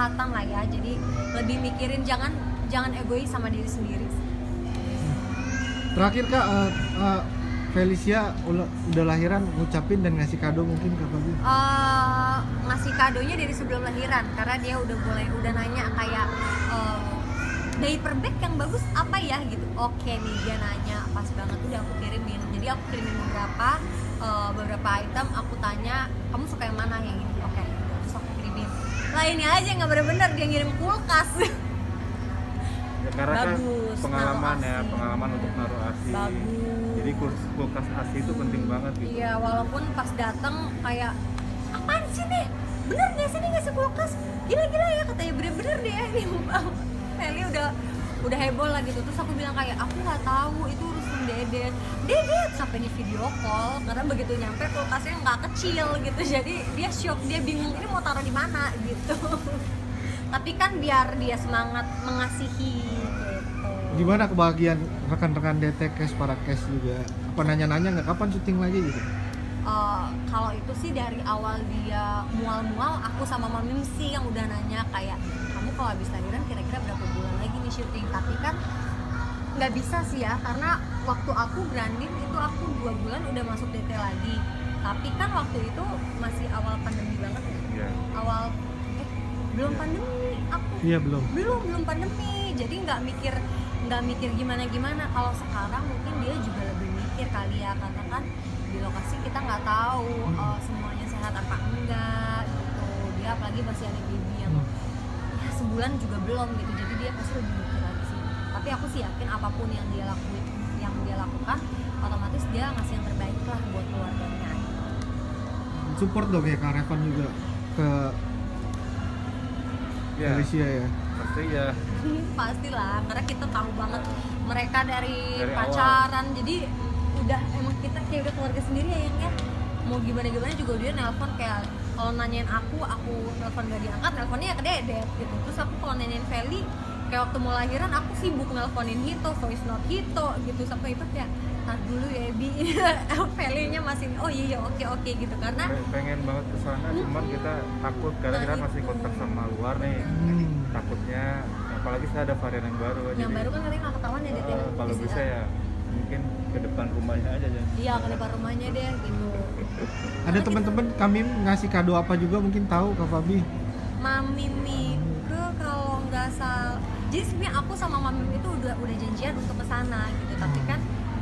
kesehatan lah ya, jadi lebih mikirin jangan egois sama diri sendiri. Terakhir Kak, Felicia udah lahiran, ngucapin dan ngasih kado mungkin Kak Fabi? Ngasih kadonya dari sebelum lahiran, karena dia udah nanya kayak diaper bag yang bagus apa ya gitu. Oke nih, dia nanya pas banget, udah aku kirimin. Jadi aku kirimin beberapa item, aku tanya kamu suka yang mana, yang ini. Oke, terus aku kirimin. Lainnya aja nggak bener-bener, dia ngirim kulkas. Ya, karena Bagus, kan pengalaman naruh ya, ASI. pengalaman untuk naruh ASI. Bagus. Jadi kulkas ASI itu penting banget gitu. Iya, walaupun pas datang kayak apaan sih nih? Bener nggak sih nih ngasih kulkas? Gila ya, katanya bener-bener deh ini. Feli udah heboh lah gitu. Terus aku bilang kayak aku nggak tahu itu urusan Dedet sampai di video call, karena begitu nyampe kulkasnya nggak kecil gitu, jadi dia shock, dia bingung ini mau taruh di mana gitu. Tapi kan biar dia semangat mengasihi gitu. Gimana kebahagiaan rekan-rekan DT Cash, para Cash juga? Apa nanya-nanya nggak kapan syuting lagi gitu? Kalau itu sih dari awal dia mual-mual, aku sama Mamim sih yang udah nanya kayak kamu kalau habis lahiran kira-kira berapa bulan lagi nih syuting. Tapi kan nggak bisa sih ya, karena waktu aku branding itu aku 2 bulan udah masuk DT lagi. Tapi kan waktu itu masih awal pandemi banget ya. Iya. Belum pandemi aku. Iya belum. Belum pandemi. Jadi nggak mikir gimana. Kalau sekarang mungkin dia juga lebih mikir kali ya, karena kan di lokasi kita nggak tahu semuanya sehat apa enggak gitu. Dia apalagi masih ada baby yang ya sebulan juga belum gitu, jadi dia pasti lebih mikir lagi sih. Tapi aku sih yakin apapun yang dia lakukan otomatis dia ngasih yang terbaik lah buat keluarganya. Support dong ya Kak Revan juga ke Ya, Felicia ya. pasti ya. Pastilah, karena kita tahu banget mereka dari Dari pacaran, jadi udah emang kita kayak udah keluarga sendiri ya, yang ya mau gimana juga dia nelpon, kayak kalau nanyain aku nelpon gak diangkat, nelponnya ya ke Dedet gitu. Terus aku kalau nanyain Feli kayak waktu mau lahiran aku sibuk nelponin Hito, voice note Hito gitu, sampai itu kayak tar dulu ya Bi. Feli-nya masih oh iya oke gitu, karena Pengen banget kesana, cuman kita takut karena kita masih kontak sama luar nih. Takutnya, apalagi saya ada varian yang baru. yang jadi, baru kan katanya nggak ketahuan ya Dedet. kalau bisa ya mungkin ke depan rumahnya aja ya. Iya, ke depan rumahnya deh gitu. Ada teman-teman kami ngasih kado apa juga mungkin tahu Kak Fabi? Mami Mike kalau nggak salah, jadi sebenarnya aku sama Mami itu udah janjian untuk kesana gitu, tapi kan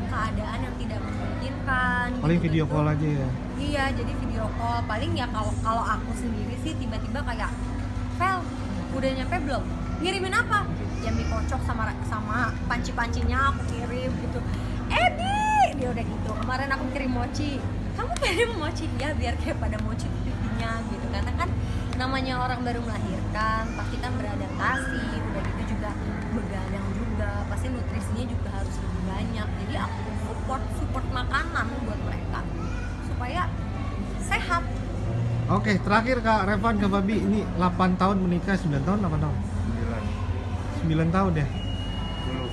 keadaan yang tidak memungkinkan. Paling gitu, video call aja ya. Iya, jadi video call. Paling ya kalau aku sendiri sih tiba-tiba kayak, Vel, udah nyampe belum? Ngirimin apa? Ya mie kocok sama panci-pancinya aku kirim gitu. Bi, dia udah gitu. Kemarin aku kirim mochi. Kamu kirim mochi ya biar kayak pada mochi pipinya gitu. Karena kan namanya orang baru melahirkan, pasti kan beradaptasi, udah gitu juga begadang juga, pasti nutrisinya juga harus lebih banyak. Jadi aku support makanan buat mereka supaya sehat. Oke, terakhir Kak Revan, Kak Fabi, ini 8 tahun menikah, 9 tahun, 8 tahun? 9 tahun ya? Dulu.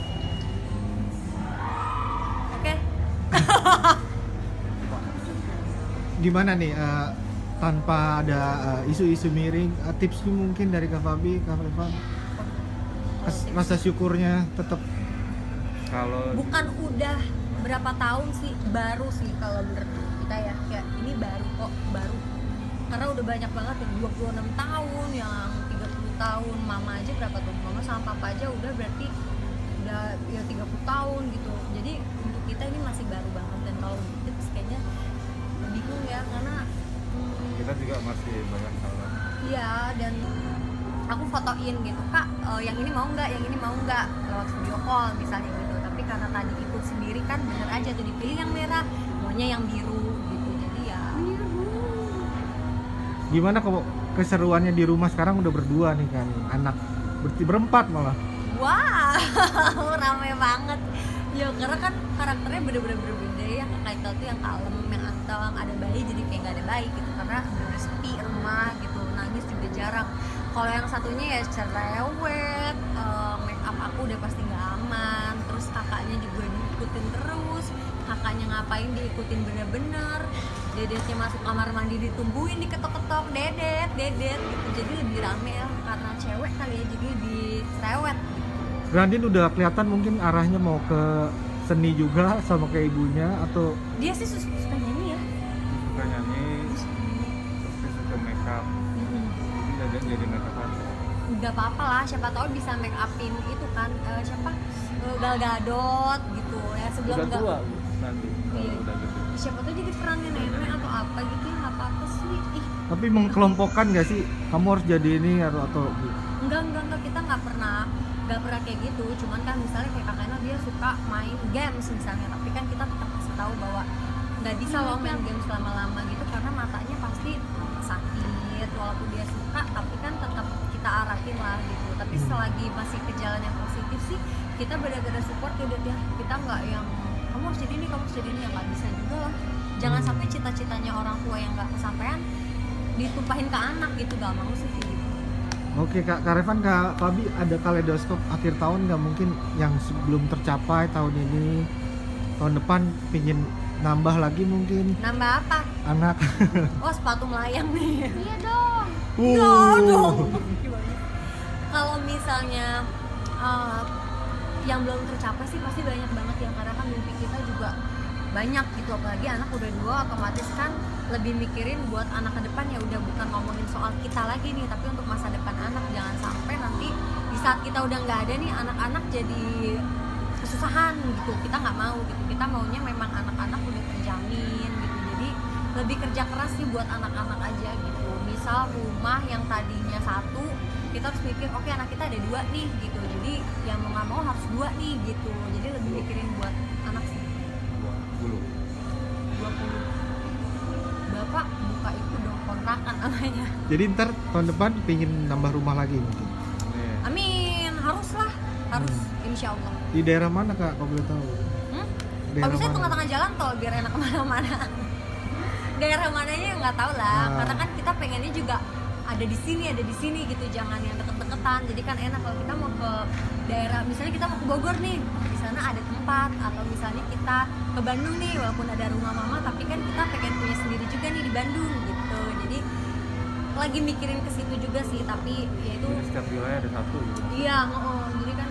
Oke. Gimana nih, tanpa ada isu-isu miring, tipsnya mungkin dari Kak Fabi, Kak Revan? Rasa syukurnya tetap. Kalau Bukan udah berapa tahun sih, baru sih kalau menurut kita ya, kayak ini baru kok, baru. Karena udah banyak banget yang 26 tahun, yang 30 tahun, mama aja berapa tuh? Mama sama papa aja udah berarti udah ya 30 tahun gitu. Jadi untuk kita ini masih baru banget, dan kalau tips kayaknya bingung ya, karena kita juga masih banyak salah. iya, dan aku fotoin gitu, Kak, yang ini mau nggak lewat video call misalnya gitu. Tapi karena tadi ikut sendiri kan bener aja tuh dipilih yang merah, maunya yang biru gitu. Jadi ya Gimana kok keseruannya di rumah sekarang udah berdua nih kan, anak berempat malah. wow, rame banget ya, karena kan karakternya bener-bener berbeda ya. Kakak itu tuh yang kalem, yang anteng, ada bayi jadi kayak nggak ada bayi gitu, karena bener sepi rumah gitu, nangis juga jarang. Kalau yang satunya ya cerewet, make up aku udah pasti nggak aman, terus kakaknya juga diikutin terus, kakaknya ngapain diikutin bener-bener, dedetnya masuk kamar mandi ditungguin, diketok-ketok, dedet gitu. Jadi lebih rame ya karena cewek kali ya, jadi lebih cerewet. Grandin udah kelihatan mungkin arahnya mau ke seni juga sama kayak ibunya atau Dia sih suka nyanyi ya. Suka nyanyi, terus dia suka make up. Jadi make up artist. Nggak apa-apa lah, siapa tahu bisa make upin itu kan siapa Gal Gadot gitu ya, sebelum Udah nggak tua Bu, nanti kalau Iya. udah gitu. siapa tahu jadi perannya nenek atau apa gitu ya, nggak apa-apa sih. tapi mengkelompokkan gak sih kamu harus jadi ini atau Enggak, kita nggak pernah kayak gitu. Cuman kan misalnya kayak kakaknya dia suka main games misalnya, tapi kan kita tetap kasih tahu bahwa nggak bisa loh main games lama-lama gitu karena matanya pasti sakit. Walaupun dia suka, tapi kan tetap kita arahin lah gitu. Tapi selagi masih ke jalan yang positif sih, kita benar-benar support ya. Kita nggak yang kamu harus jadi ini, ya nggak bisa juga lah. Jangan sampai cita-citanya orang tua yang nggak kesampaian ditumpahin ke anak gitu, gak mau sih kayak gitu. Oke Kak Revan, Kak Fabi ada kaleidoskop akhir tahun nggak mungkin yang sebelum tercapai tahun ini, tahun depan pingin nambah lagi mungkin Nambah apa? anak? Oh, sepatu melayang nih. Iya dong. Gimana? Kalau misalnya yang belum tercapai sih pasti banyak banget ya, karena kan mimpi kita juga banyak gitu, apalagi anak udah 2, otomatis kan lebih mikirin buat anak ke depan. Ya udah bukan ngomongin soal kita lagi nih, tapi untuk masa depan anak. Jangan sampai nanti di saat kita udah nggak ada nih, anak-anak jadi kesusahan gitu. Kita nggak mau gitu, kita maunya memang anak-anak udah terjamin gitu. Jadi lebih kerja keras sih buat anak-anak aja gitu. Misal rumah yang tadinya 1, kita harus mikir oke, anak kita ada 2 nih gitu, jadi yang mau nggak mau harus 2 nih gitu. Jadi lebih mikirin buat anak sih. 20. 20. Bapak buka itu dong, kontrakan namanya. Jadi ntar tahun depan pingin nambah rumah lagi mungkin. Nih, Amin, haruslah, harus insya Allah. Di daerah mana Kak kalau boleh tahu? Kalau bisa tengah-tengah jalan tol biar enak kemana-mana. Daerah mananya nggak tahu lah, karena kan kita pengennya juga ada di sini gitu, jangan yang deket-deketan. Jadi kan enak kalau kita mau ke daerah, misalnya kita mau ke Bogor nih, di sana ada tempat, atau misalnya kita ke Bandung nih, walaupun ada rumah mama, tapi kan kita pengen punya sendiri juga nih di Bandung gitu. Jadi lagi mikirin ke situ juga sih, tapi ya itu jadi setiap wilayah ada 1 gitu. iya, jadi kan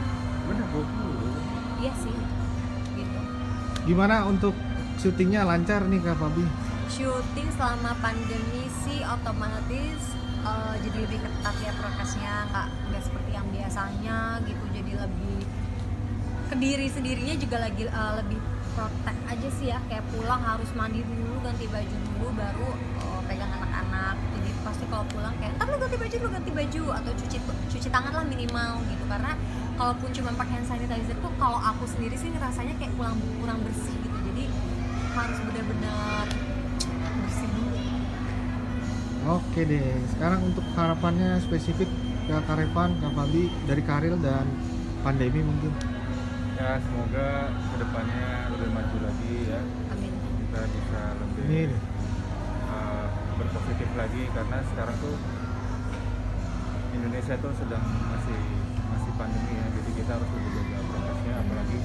Bener 20. iya sih gitu. Gimana untuk syutingnya lancar nih Kak Fabi? Syuting selama pandemi sih otomatis jadi lebih ketat ya prokesnya, nggak seperti yang biasanya gitu. Jadi lebih ke diri sendirinya juga lagi lebih protek aja sih ya, kayak pulang harus mandi dulu, ganti baju dulu, baru pegang anak-anak. Jadi pasti kalau pulang kayak ntar lu ganti baju atau cuci tangan lah minimal gitu, karena kalaupun cuma pakai hand sanitizer tuh kalau aku sendiri sih ngerasanya kayak kurang bersih gitu. Jadi harus benar-benar bersih dulu. Oke deh, sekarang untuk harapannya spesifik ke Kak Revan, Kak Fabi dari karir dan pandemi mungkin. Ya semoga kedepannya lebih maju lagi ya, Amin. kita bisa lebih Ini berpositif lagi, karena sekarang tuh Indonesia tuh sedang masih pandemi ya, jadi kita harus lebih jaga prokesnya, apalagi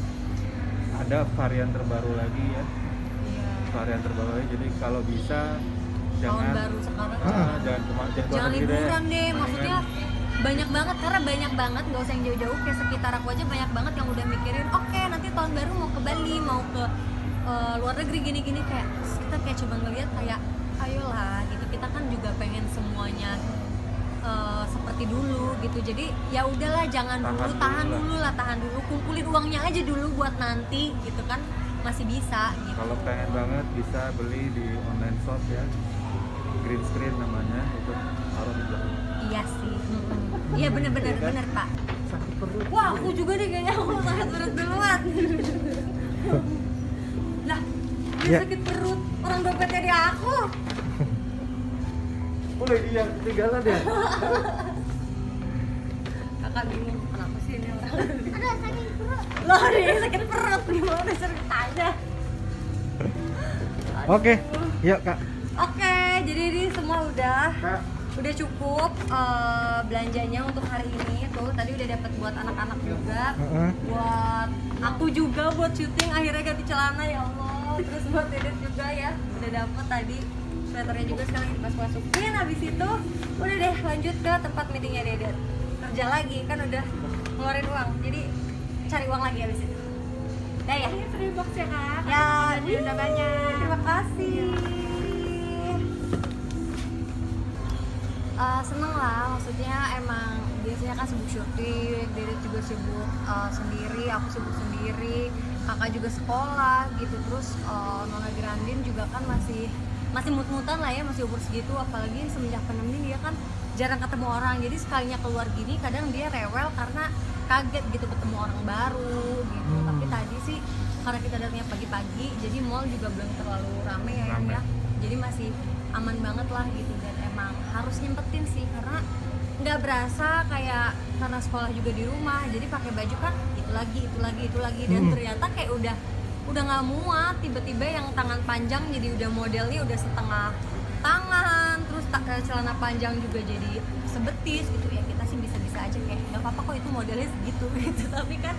ada varian terbaru lagi ya, jadi kalau bisa Tahun jangan baru sekarang jangan keluar jangan negeri liburan deh, Mendingan maksudnya banyak banget, karena banyak banget, nggak usah yang jauh-jauh, kayak sekitar aku aja banyak banget yang udah mikirin oke, nanti tahun baru mau ke Bali, mau ke luar negeri gini-gini, kayak terus kita kayak coba ngeliat kayak ayolah gitu, kita kan juga pengen semuanya seperti dulu gitu. Jadi ya udahlah, jangan tahan dulu, kumpulin uangnya aja dulu buat nanti gitu kan, masih bisa gitu. kalau pengen banget bisa beli di online shop ya, green screen namanya, itu taruh di belakang. Iya sih, iya bener Pak. Sakit perut. Wah, aku juga deh kayaknya, aku sakit perut duluan. Lah, dia Ya. sakit perut, orang dompetnya di aku. Boleh iya ketinggalan ya. Kakak bingung, kenapa sih ini orang? Aduh, sakit perut. Loh, dia sakit perut, gimana ceritanya? Oke, yuk Kak. Oke, jadi ini semua udah Kak, cukup belanjanya untuk hari ini. Tuh tadi udah dapat buat anak-anak juga, buat aku juga buat syuting akhirnya ganti celana, ya Allah. Terus buat Dedet juga ya, udah dapet tadi sweaternya juga, sekarang pas masukin. Habis itu udah deh lanjut ke tempat meetingnya Dedet. kerja lagi kan udah ngeluarin uang, jadi cari uang lagi abis itu. Dah ya. Free box ya kak. Ya, Udah banyak. terima kasih. Seneng lah, maksudnya emang biasanya kan sibuk syuting, Dede juga sibuk sendiri, aku sibuk sendiri, kakak juga sekolah gitu, terus Nona Grandin juga kan masih mut-mutan lah ya, masih umur segitu, apalagi semenjak pandemi dia kan jarang ketemu orang, jadi sekalinya keluar gini kadang dia rewel karena kaget gitu ketemu orang baru gitu. Tapi tadi sih karena kita datangnya pagi-pagi, jadi mall juga belum terlalu rame ya Yan, ya, jadi masih aman banget lah gitu. Dan emang harus nyempetin sih karena nggak berasa kayak karena sekolah juga di rumah, jadi pakai baju kan itu lagi dan ternyata kayak udah nggak muat, tiba-tiba yang tangan panjang jadi udah modelnya udah setengah tangan, terus celana panjang juga jadi sebetis gitu ya. Kita sih bisa-bisa aja kayak nggak apa-apa kok itu modelnya segitu gitu, tapi kan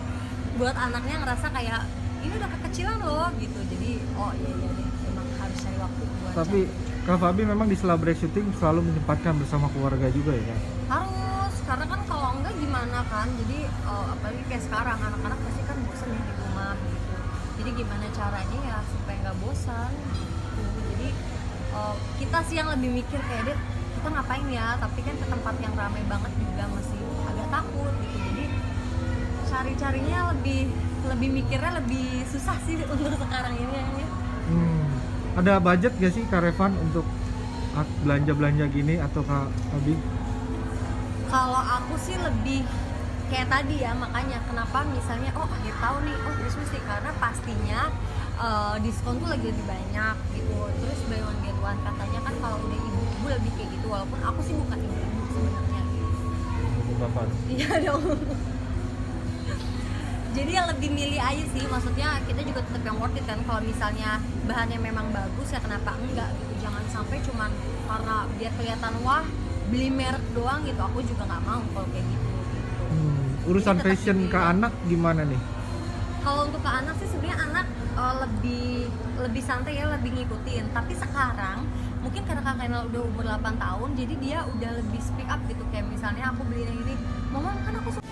buat anaknya ngerasa kayak ini udah kekecilan loh gitu, jadi oh iya deh emang harus cari waktu buat Tapi Kak Fabi memang di sela break syuting selalu menyempatkan bersama keluarga juga ya kan? harus, karena kan kalau enggak gimana kan, jadi apalagi kayak sekarang anak-anak pasti kan bosan ya di rumah gitu, jadi gimana caranya ya supaya nggak bosan gitu. Jadi kita sih yang lebih mikir kayak Dit, kita ngapain ya, tapi kan ke tempat yang ramai banget juga masih agak takut gitu, jadi cari-carinya lebih mikirnya lebih susah sih untuk sekarang ini ya. Ada budget gak sih Kak Revan untuk belanja-belanja gini atau Kak Fabi? Kalau aku sih lebih kayak tadi ya, makanya kenapa misalnya akhir tahun nih, Christmas nih, karena pastinya diskon tuh lagi lebih banyak gitu. Terus buy one get one katanya kan kalau udah ibu-ibu lebih kayak gitu, walaupun aku sih bukan ibu-ibu sebenarnya gitu. Bapak. Iya dong. Jadi yang lebih milih aja sih, maksudnya kita juga tetap yang worth it kan. Kalau misalnya bahannya memang bagus ya kenapa enggak gitu. Jangan sampai cuman karena biar kelihatan wah beli merek doang gitu, aku juga nggak mau kalau kayak gitu. Urusan Jadi tetap fashion dipilih ke ya. anak gimana nih? Kalau untuk ke anak sih sebenarnya anak lebih santai ya, lebih ngikutin. Tapi sekarang mungkin karena Kak Kenal udah umur 8 tahun, jadi dia udah lebih speak up gitu. Kayak misalnya aku beli yang ini, mama kan aku suka.